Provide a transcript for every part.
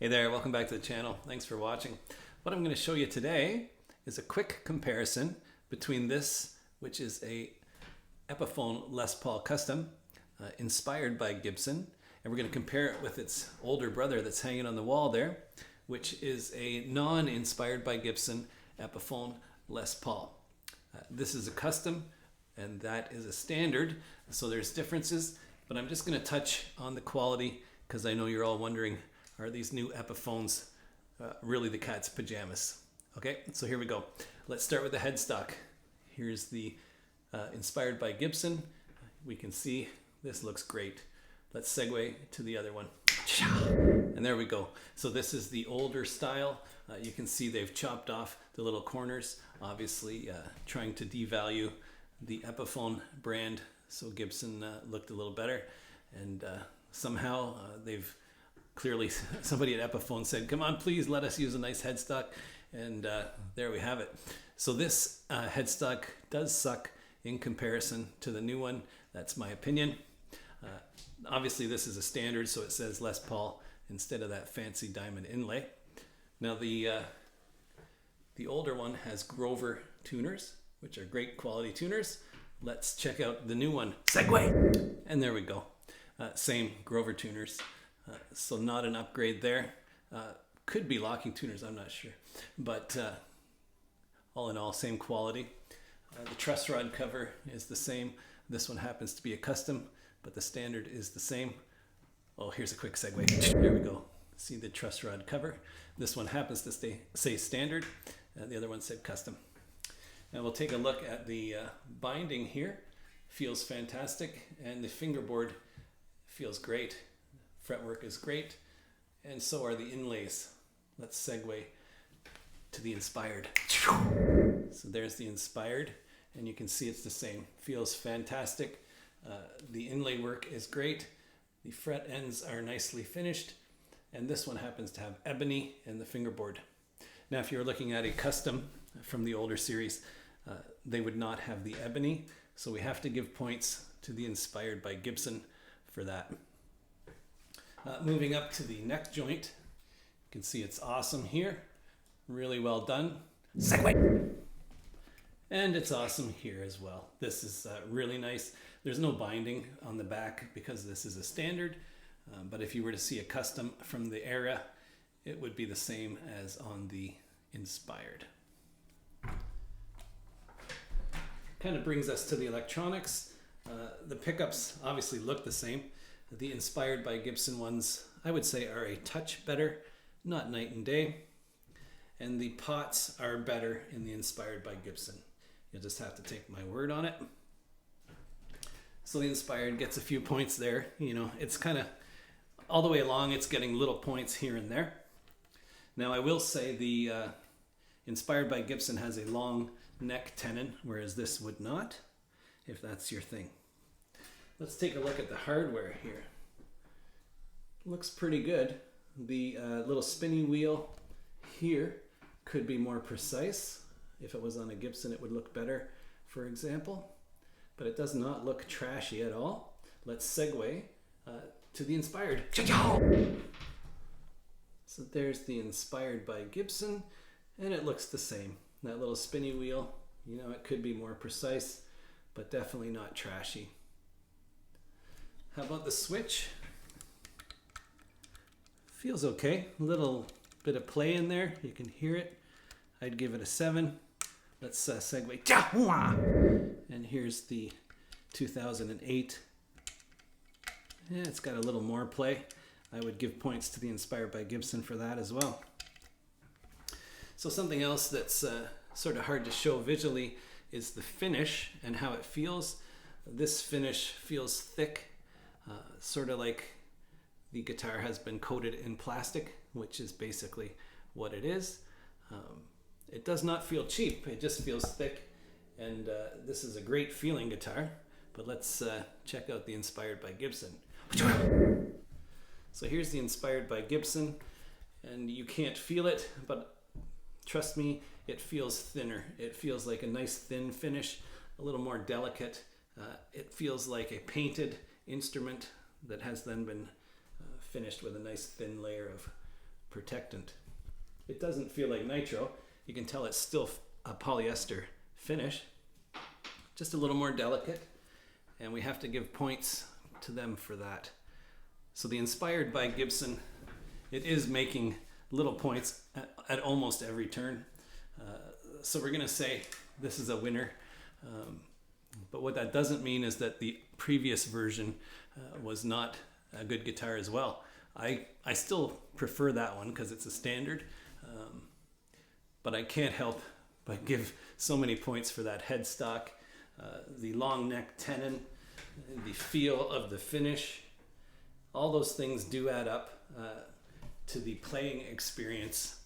Hey there, welcome back to the channel. Thanks for watching. What I'm going to show you today is a quick comparison between this, which is a Epiphone Les Paul Custom, inspired by Gibson, and we're going to compare it with its older brother that's hanging on the wall there, which is a non-inspired by Gibson Epiphone Les Paul. This is a custom, and that is a standard, so there's differences, but I'm just going to touch on the quality because I know you're all wondering, are these new Epiphones really the cat's pajamas? Okay, so here we go. Let's start with the headstock. Here's the inspired by Gibson. We can see this looks great. Let's segue to the other one. And there we go. So this is the older style. You can see they've chopped off the little corners, obviously trying to devalue the Epiphone brand so Gibson looked a little better. And somehow they've clearly, somebody at Epiphone said, come on, please let us use a nice headstock. And there we have it. So this headstock does suck in comparison to the new one. That's my opinion. Obviously this is a standard, so it says Les Paul instead of that fancy diamond inlay. Now the older one has Grover tuners, which are great quality tuners. Let's check out the new one. Segue! And there we go. Same Grover tuners. So not an upgrade there. Could be locking tuners, I'm not sure. But all in all, same quality. The truss rod cover is the same. This one happens to be a custom, but the standard is the same. Oh, here's a quick segue. Here we go. See the truss rod cover. This one happens to say standard. The other one said custom. Now we'll take a look at the binding here. Feels fantastic, and the fingerboard feels great. Fretwork is great, and so are the inlays. Let's segue to the inspired. So there's the inspired, and you can see it's the same. Feels fantastic. The inlay work is great. The fret ends are nicely finished, and this one happens to have ebony in the fingerboard. Now, if you're looking at a custom from the older series, they would not have the ebony, so we have to give points to the inspired by Gibson for that. Moving up to the neck joint, you can see it's awesome here. Really well done. Segue! And it's awesome here as well. This is really nice. There's no binding on the back because this is a standard, but if you were to see a custom from the era, it would be the same as on the inspired. Kind of brings us to the electronics. The pickups obviously look the same. The inspired by Gibson ones, I would say, are a touch better, not night and day. And the pots are better in the inspired by Gibson. You'll just have to take my word on it. So the inspired gets a few points there. You know, it's kind of all the way along, it's getting little points here and there. Now I will say the inspired by Gibson has a long neck tenon, whereas this would not, if that's your thing. Let's take a look at the hardware here. Looks pretty good. The little spinny wheel here could be more precise. If it was on a Gibson, it would look better, for example. But it does not look trashy at all. Let's segue to the inspired. So there's the inspired by Gibson, and it looks the same. That little spinny wheel, you know, it could be more precise, but definitely not trashy. How about the switch? Feels okay. A little bit of play in there. You can hear it. I'd give it a 7. Let's segue. And here's the 2008. Yeah, it's got a little more play. I would give points to the inspired by Gibson for that as well. So something else that's sort of hard to show visually is the finish and how it feels. This finish feels thick. Sort of like the guitar has been coated in plastic, which is basically what it is. It does not feel cheap, it just feels thick, and this is a great feeling guitar, but let's check out the inspired by Gibson. So here's the inspired by Gibson, and you can't feel it, but trust me, it feels thinner. It feels like a nice thin finish, a little more delicate. It feels like a painted instrument that has then been finished with a nice thin layer of protectant. It doesn't feel like nitro. You can tell it's still a polyester finish, just a little more delicate, and we have to give points to them for that. So the Inspired by Gibson, it is making little points at almost every turn. So we're gonna say this is a winner. But what that doesn't mean is that the previous version was not a good guitar as well. I still prefer that one because it's a standard, but I can't help but give so many points for that headstock, the long neck tenon, the feel of the finish. All those things do add up to the playing experience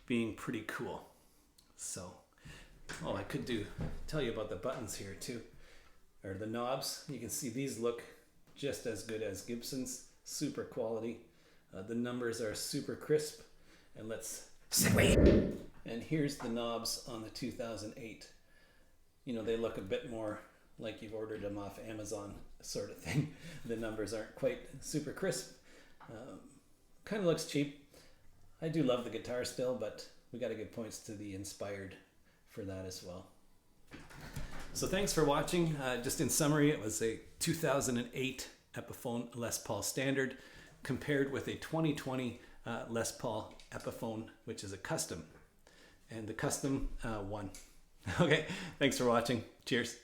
being pretty cool. So, oh, I could tell you about the buttons here too, or the knobs. You can see these look just as good as Gibson's, super quality. The numbers are super crisp, and let's segue. And here's the knobs on the 2008. You know, they look a bit more like you've ordered them off Amazon, sort of thing. The numbers aren't quite super crisp. Kind of looks cheap. I do love the guitar still, but we got to give points to the Inspired for that as well. So thanks for watching. Just in summary, it was a 2008 Epiphone Les Paul Standard compared with a 2020 Les Paul Epiphone, which is a custom. And the custom won. Okay, thanks for watching. Cheers.